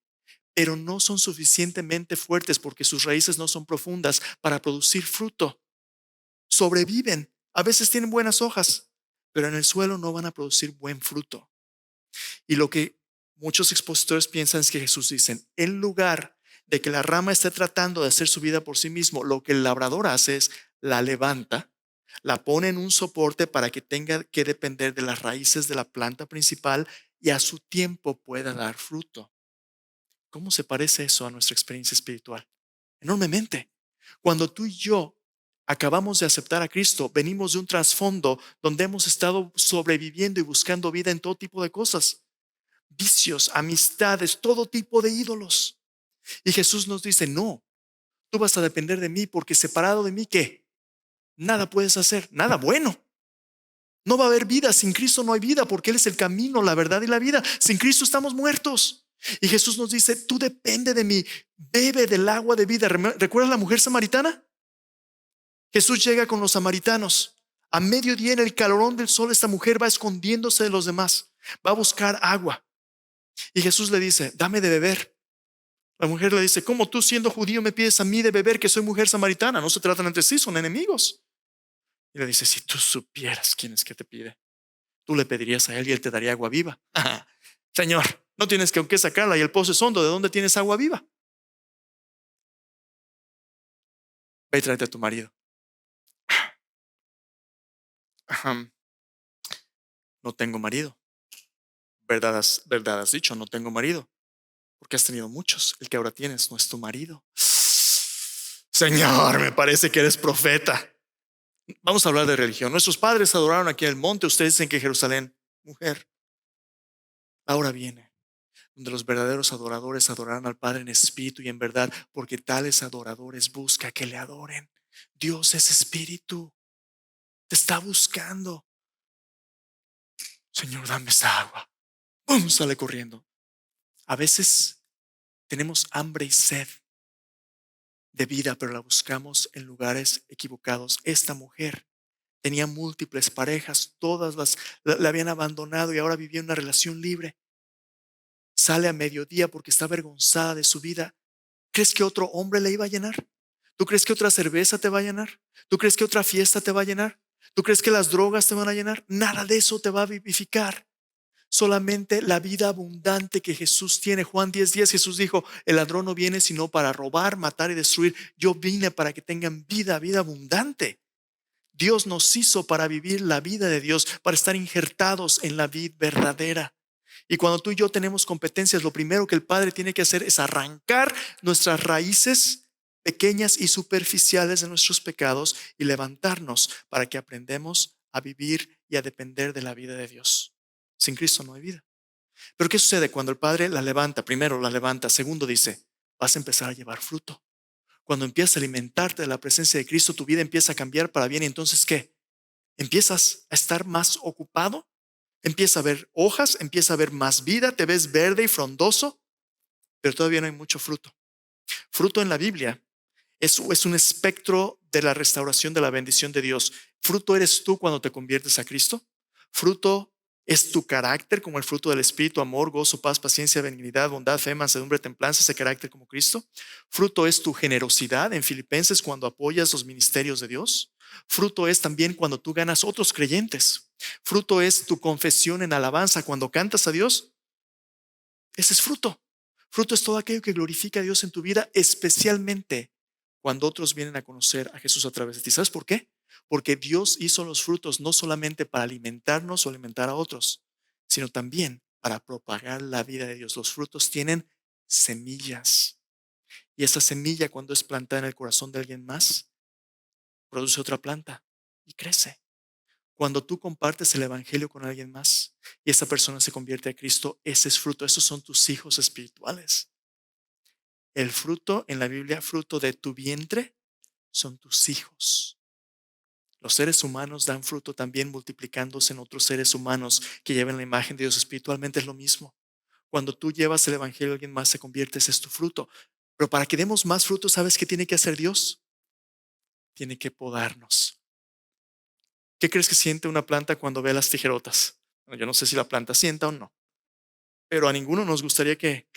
pero no son suficientemente fuertes porque sus raíces no son profundas para producir fruto. Sobreviven, a veces tienen buenas hojas, pero en el suelo no van a producir buen fruto. Y lo que muchos expositores piensan es que Jesús dice, en lugar de que la rama esté tratando de hacer su vida por sí mismo, lo que el labrador hace es la levanta, la pone en un soporte para que tenga que depender de las raíces de la planta principal y a su tiempo pueda dar fruto. ¿Cómo se parece eso a nuestra experiencia espiritual? Enormemente. Cuando tú y yo acabamos de aceptar a Cristo, venimos de un trasfondo donde hemos estado sobreviviendo y buscando vida en todo tipo de cosas, vicios, amistades, todo tipo de ídolos. Y Jesús nos dice, no, tú vas a depender de mí porque separado de mí, ¿qué? Nada puedes hacer, nada bueno. No va a haber vida, sin Cristo no hay vida porque Él es el camino, la verdad y la vida. Sin Cristo estamos muertos. Y Jesús nos dice, tú depende de mí, bebe del agua de vida. ¿Recuerdas la mujer samaritana? Jesús llega con los samaritanos. A mediodía en el calorón del sol, esta mujer va escondiéndose de los demás, va a buscar agua. Y Jesús le dice, dame de beber. La mujer le dice, ¿cómo tú siendo judío me pides a mí de beber que soy mujer samaritana? No se tratan entre sí, son enemigos. Y le dice, si tú supieras quién es que te pide, tú le pedirías a él y él te daría agua viva. Señor, no tienes que aunque sacarla y el pozo es hondo, ¿de dónde tienes agua viva? Ve y tráete a tu marido. No tengo marido. Verdad has dicho, no tengo marido. Porque has tenido muchos. El que ahora tienes no es tu marido. Señor, me parece que eres profeta. Vamos a hablar de religión. Nuestros padres adoraron aquí en el monte. Ustedes dicen que Jerusalén, mujer, ahora viene donde los verdaderos adoradores adorarán al Padre en espíritu y en verdad, porque tales adoradores busca que le adoren. Dios es espíritu, te está buscando. Señor, dame esa agua. ¡Bum! Sale corriendo. A veces tenemos hambre y sed de vida, pero la buscamos en lugares equivocados. Esta mujer tenía múltiples parejas, todas la habían abandonado y ahora vivía una relación libre. Sale a mediodía porque está avergonzada de su vida. ¿Crees que otro hombre le iba a llenar? ¿Tú crees que otra cerveza te va a llenar? ¿Tú crees que otra fiesta te va a llenar? ¿Tú crees que las drogas te van a llenar? Nada de eso te va a vivificar. Solamente la vida abundante que Jesús tiene. Juan 10:10, Jesús dijo, el ladrón no viene sino para robar, matar y destruir. Yo vine para que tengan vida, vida abundante. Dios nos hizo para vivir la vida de Dios, para estar injertados en la vida verdadera. Y cuando tú y yo tenemos competencias, lo primero que el Padre tiene que hacer es arrancar nuestras raíces pequeñas y superficiales de nuestros pecados y levantarnos para que aprendamos a vivir y a depender de la vida de Dios. Sin Cristo no hay vida. Pero ¿qué sucede cuando el Padre la levanta? Primero la levanta, segundo dice, vas a empezar a llevar fruto. Cuando empiezas a alimentarte de la presencia de Cristo, tu vida empieza a cambiar para bien. Y entonces, ¿qué? Empiezas a estar más ocupado, empieza a ver hojas, empieza a ver más vida, te ves verde y frondoso, pero todavía no hay mucho fruto. Fruto en la Biblia es un espectro de la restauración de la bendición de Dios. Fruto eres tú cuando te conviertes a Cristo. Fruto es tu carácter como el fruto del Espíritu, amor, gozo, paz, paciencia, benignidad, bondad, fe, mansedumbre, templanza, ese carácter como Cristo. Fruto es tu generosidad en Filipenses cuando apoyas los ministerios de Dios. Fruto es también cuando tú ganas otros creyentes. Fruto es tu confesión en alabanza cuando cantas a Dios. Ese es fruto. Fruto es todo aquello que glorifica a Dios en tu vida, especialmente cuando otros vienen a conocer a Jesús a través de ti. ¿Sabes por qué? Porque Dios hizo los frutos no solamente para alimentarnos o alimentar a otros, sino también para propagar la vida de Dios. Los frutos tienen semillas y esa semilla, cuando es plantada en el corazón de alguien más, produce otra planta y crece. Cuando tú compartes el evangelio con alguien más y esa persona se convierte a Cristo, ese es fruto. Esos son tus hijos espirituales. El fruto en la Biblia, fruto de tu vientre, son tus hijos. Los seres humanos dan fruto también multiplicándose en otros seres humanos que lleven la imagen de Dios. Espiritualmente es lo mismo. Cuando tú llevas el evangelio a alguien más, se convierte, ese es tu fruto. Pero para que demos más fruto, ¿sabes qué tiene que hacer Dios? Tiene que podarnos. ¿Qué crees que siente una planta cuando ve las tijerotas? Bueno, yo no sé si la planta sienta o no, pero a ninguno nos gustaría que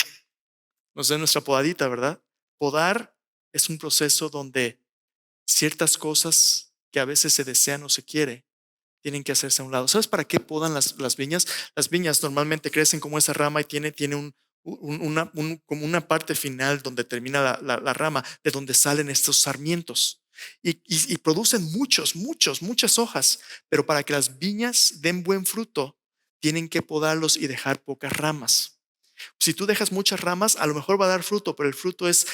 nos den nuestra podadita, ¿verdad? Podar es un proceso donde ciertas cosas que a veces se desean o se quiere tienen que hacerse a un lado. ¿Sabes para qué podan las viñas? Las viñas normalmente crecen como esa rama y tiene como una parte final donde termina la rama, de donde salen estos sarmientos. Y producen muchas hojas, pero para que las viñas den buen fruto, tienen que podarlos y dejar pocas ramas. Si tú dejas muchas ramas, a lo mejor va a dar fruto, pero el fruto es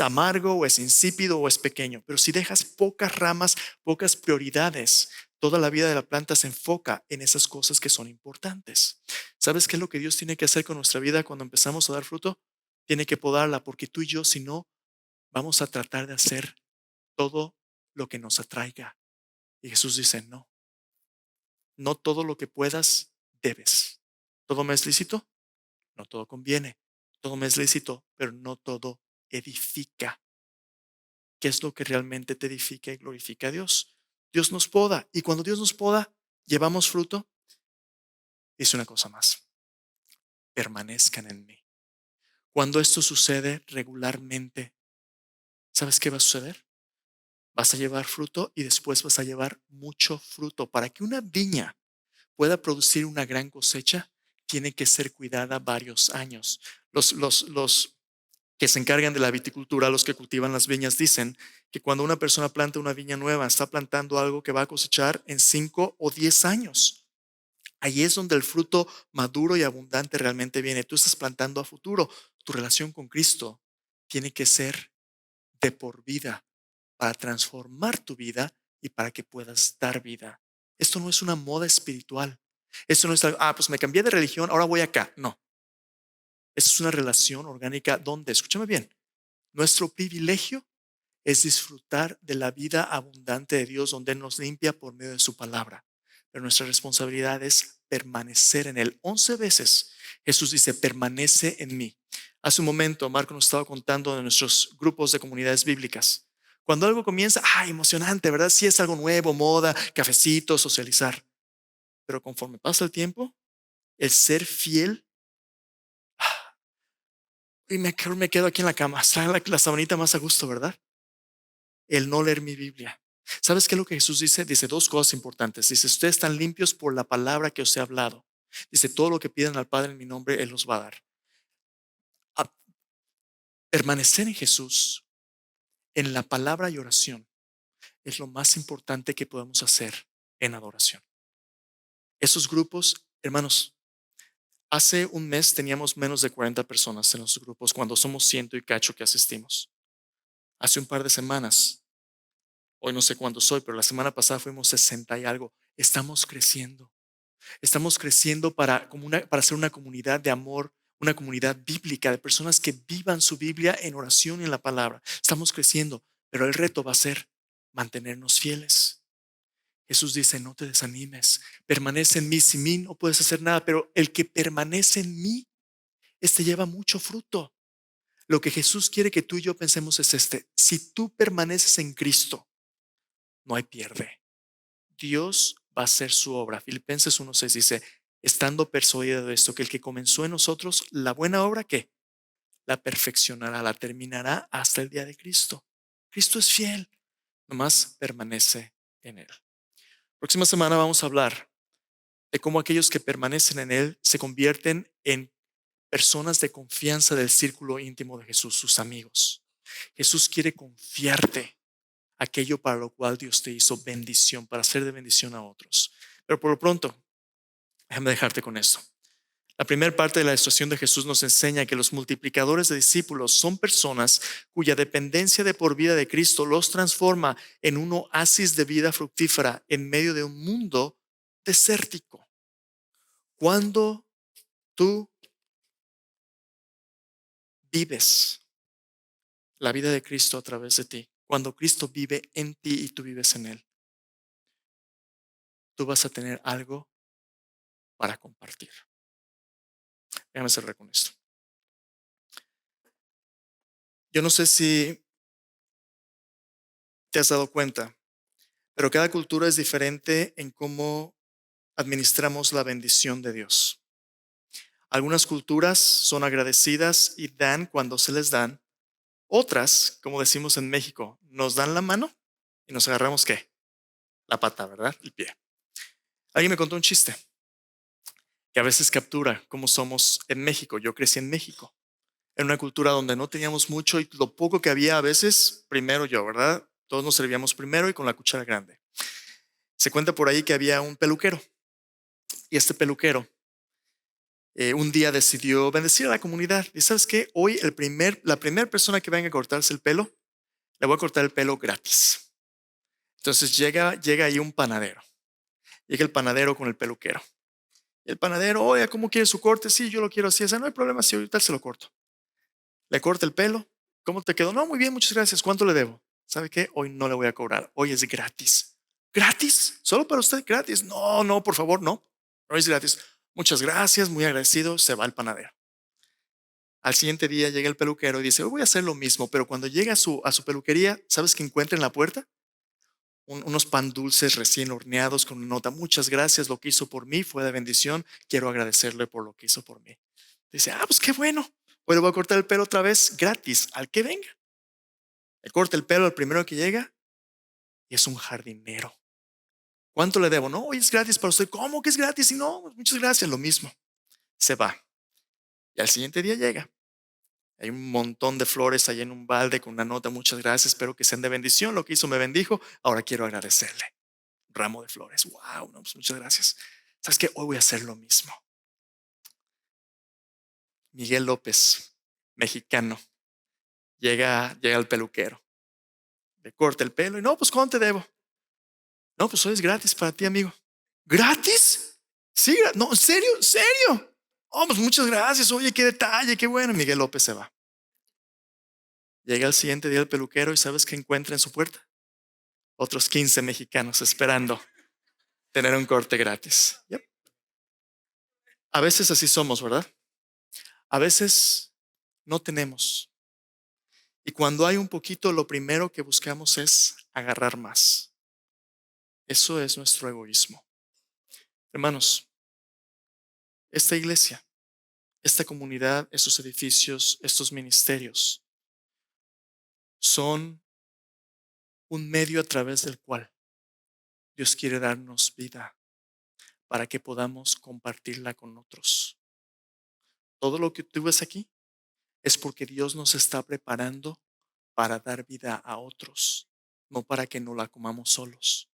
amargo o es insípido o es pequeño. Pero si dejas pocas ramas, pocas prioridades, toda la vida de la planta se enfoca en esas cosas que son importantes. ¿Sabes qué es lo que Dios tiene que hacer con nuestra vida cuando empezamos a dar fruto? Tiene que podarla, porque tú y yo, si no, vamos a tratar de hacer todo lo que nos atraiga. Y Jesús dice, no, no todo lo que puedas debes. ¿Todo me es lícito? No todo conviene. Todo me es lícito, pero no todo edifica. ¿Qué es lo que realmente te edifica y glorifica a Dios? Dios nos poda, y cuando Dios nos poda, llevamos fruto. Dice una cosa más: permanezcan en mí. Cuando esto sucede regularmente, ¿sabes qué va a suceder? Vas a llevar fruto y después vas a llevar mucho fruto. Para que una viña pueda producir una gran cosecha, tiene que ser cuidada varios años. Los que se encargan de la viticultura, los que cultivan las viñas, dicen que cuando una persona planta una viña nueva, está plantando algo que va a cosechar en 5 o 10 años. Ahí es donde el fruto maduro y abundante realmente viene. Tú estás plantando a futuro. Tu relación con Cristo tiene que ser de por vida, para transformar tu vida y para que puedas dar vida. Esto no es una moda espiritual. Esto no es algo, pues me cambié de religión, ahora voy acá. No, esto es una relación orgánica donde, escúchame bien, nuestro privilegio es disfrutar de la vida abundante de Dios, donde Él nos limpia por medio de su palabra. Pero nuestra responsabilidad es permanecer en Él. 11 veces Jesús dice, permanece en mí. Hace un momento Marco nos estaba contando de nuestros grupos de comunidades bíblicas. Cuando algo comienza, emocionante, ¿verdad? Sí, es algo nuevo, moda, cafecito, socializar. Pero conforme pasa el tiempo, el ser fiel, y me quedo aquí en la cama, está la sabanita más a gusto, ¿verdad? El no leer mi Biblia. ¿Sabes qué es lo que Jesús dice? Dice dos cosas importantes. Dice, ustedes están limpios por la palabra que os he hablado. Dice, todo lo que pidan al Padre en mi nombre, Él los va a dar. A permanecer en Jesús, en la palabra y oración, es lo más importante que podemos hacer en adoración. Esos grupos, hermanos, hace un mes teníamos menos de 40 personas en los grupos cuando somos ciento y cacho que asistimos. Hace un par de semanas, hoy no sé cuándo soy, pero la semana pasada fuimos 60 y algo. Estamos creciendo. Estamos creciendo para ser una comunidad de amor, una comunidad bíblica de personas que vivan su Biblia en oración y en la palabra. Estamos creciendo, pero el reto va a ser mantenernos fieles. Jesús dice, no te desanimes, permanece en mí. Sin mí no puedes hacer nada, pero el que permanece en mí, este lleva mucho fruto. Lo que Jesús quiere que tú y yo pensemos es si tú permaneces en Cristo, no hay pierde. Dios va a hacer su obra. Filipenses 1:6 dice, estando persuadido de esto, que el que comenzó en nosotros la buena obra, ¿qué? La perfeccionará, la terminará hasta el día de Cristo. Cristo es fiel, nomás permanece en Él. Próxima semana vamos a hablar de cómo aquellos que permanecen en Él se convierten en personas de confianza del círculo íntimo de Jesús, sus amigos. Jesús quiere confiarte aquello para lo cual Dios te hizo bendición, para ser de bendición a otros. Pero por lo pronto, déjame dejarte con esto. La primera parte de la instrucción de Jesús nos enseña que los multiplicadores de discípulos son personas cuya dependencia de por vida de Cristo los transforma en un oasis de vida fructífera en medio de un mundo desértico. Cuando tú vives la vida de Cristo a través de ti, cuando Cristo vive en ti y tú vives en Él, tú vas a tener algo para compartir. Déjame cerrar con esto. Yo no sé si te has dado cuenta, pero cada cultura es diferente en cómo administramos la bendición de Dios. Algunas culturas son agradecidas y dan cuando se les dan. Otras, como decimos en México, nos dan la mano y nos agarramos ¿qué? La pata, ¿verdad? El pie. Alguien me contó un chiste. que a veces captura cómo somos en México. Yo crecí en México, en una cultura donde no teníamos mucho y lo poco que había a veces, primero yo, ¿verdad? Todos nos servíamos primero y con la cuchara grande. Se cuenta por ahí que había un peluquero y este peluquero un día decidió bendecir a la comunidad. Y sabes qué, hoy la primera persona que venga a cortarse el pelo, le voy a cortar el pelo gratis. Entonces llega ahí un panadero. Llega el panadero con el peluquero. Y el panadero, oye, ¿cómo quiere su corte? Sí, yo lo quiero así. No hay problema, sí, ahorita se lo corto. Le corta el pelo. ¿Cómo te quedó? No, muy bien, muchas gracias. ¿Cuánto le debo? ¿Sabe qué? Hoy no le voy a cobrar. Hoy es gratis. ¿Gratis? ¿Solo para usted gratis? No, no, por favor, no. Hoy es gratis. Muchas gracias, muy agradecido. Se va el panadero. Al siguiente día llega el peluquero y dice, hoy voy a hacer lo mismo, pero cuando llega a su peluquería, ¿sabes qué encuentra en la puerta? Unos pan dulces recién horneados con una nota. Muchas gracias, lo que hizo por mí fue de bendición. Quiero agradecerle por lo que hizo por mí. Dice, pues qué bueno. Hoy le voy a cortar el pelo otra vez gratis al que venga. Le corta el pelo al primero que llega y es un jardinero. ¿Cuánto le debo? No, hoy es gratis para usted. ¿Cómo que es gratis? Y no, muchas gracias, lo mismo. Se va. Y al siguiente día llega. Hay un montón de flores ahí en un balde con una nota. Muchas gracias, espero que sean de bendición. Lo que hizo me bendijo. Ahora quiero agradecerle. Un ramo de flores. Wow, no, pues muchas gracias. ¿Sabes qué? Hoy voy a hacer lo mismo. Miguel López, mexicano, llega al peluquero. Le corta el pelo y no, pues ¿cuánto te debo? No, pues hoy es gratis para ti, amigo. ¿Gratis? Sí, no, ¿en serio? ¿En serio? Oh, pues muchas gracias. Oye, qué detalle, qué bueno. Miguel López se va. Llega el siguiente día el peluquero y ¿sabes qué encuentra en su puerta? Otros 15 mexicanos esperando tener un corte gratis. Yep. A veces así somos, ¿verdad? A veces no tenemos. Y cuando hay un poquito, lo primero que buscamos es agarrar más. Eso es nuestro egoísmo. Hermanos, esta iglesia, esta comunidad, estos edificios, estos ministerios son un medio a través del cual Dios quiere darnos vida para que podamos compartirla con otros. Todo lo que tú ves aquí es porque Dios nos está preparando para dar vida a otros, no para que no la comamos solos.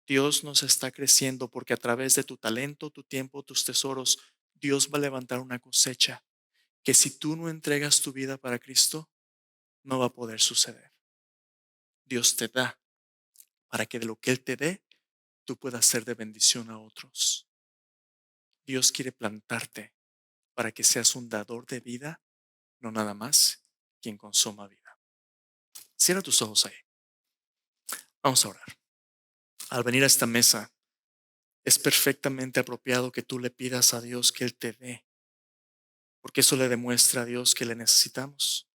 Dios nos está creciendo porque a través de tu talento, tu tiempo, tus tesoros, Dios va a levantar una cosecha que si tú no entregas tu vida para Cristo, no va a poder suceder. Dios te da para que de lo que Él te dé, tú puedas ser de bendición a otros. Dios quiere plantarte para que seas un dador de vida, no nada más quien consuma vida. Cierra tus ojos ahí. Vamos a orar. Al venir a esta mesa, es perfectamente apropiado que tú le pidas a Dios que Él te dé, porque eso le demuestra a Dios que le necesitamos.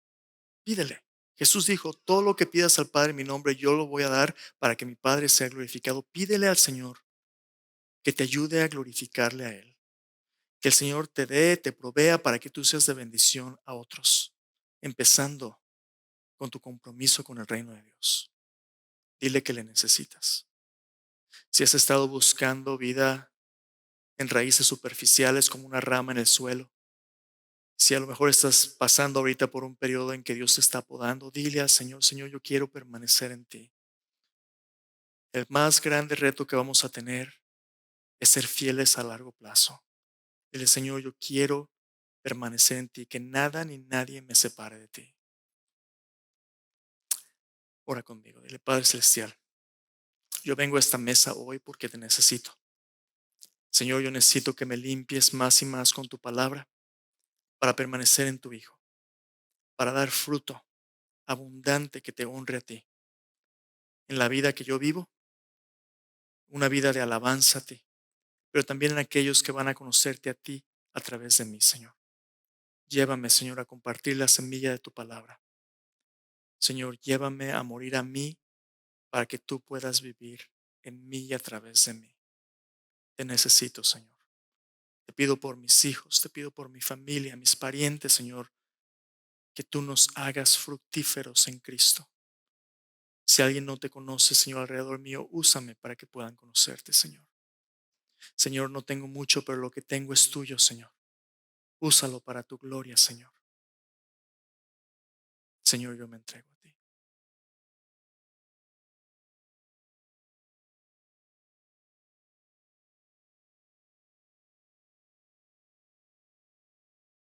Pídele. Jesús dijo, todo lo que pidas al Padre en mi nombre, yo lo voy a dar para que mi Padre sea glorificado. Pídele al Señor que te ayude a glorificarle a Él. Que el Señor te dé, te provea para que tú seas de bendición a otros, empezando con tu compromiso con el reino de Dios. Dile que le necesitas. Si has estado buscando vida en raíces superficiales como una rama en el suelo, si a lo mejor estás pasando ahorita por un periodo en que Dios te está podando, dile al Señor, Señor, yo quiero permanecer en ti. El más grande reto que vamos a tener es ser fieles a largo plazo. Dile, Señor, yo quiero permanecer en ti, que nada ni nadie me separe de ti. Ora conmigo, dile, Padre Celestial, yo vengo a esta mesa hoy porque te necesito. Señor, yo necesito que me limpies más y más con tu palabra para permanecer en tu Hijo, para dar fruto abundante que te honre a ti. En la vida que yo vivo, una vida de alabanza a ti, pero también en aquellos que van a conocerte a ti a través de mí, Señor. Llévame, Señor, a compartir la semilla de tu palabra. Señor, llévame a morir a mí para que tú puedas vivir en mí y a través de mí. Te necesito, Señor. Te pido por mis hijos, te pido por mi familia, mis parientes, Señor, que tú nos hagas fructíferos en Cristo. Si alguien no te conoce, Señor, alrededor mío, úsame para que puedan conocerte, Señor. Señor, no tengo mucho, pero lo que tengo es tuyo, Señor. Úsalo para tu gloria, Señor. Señor, yo me entrego.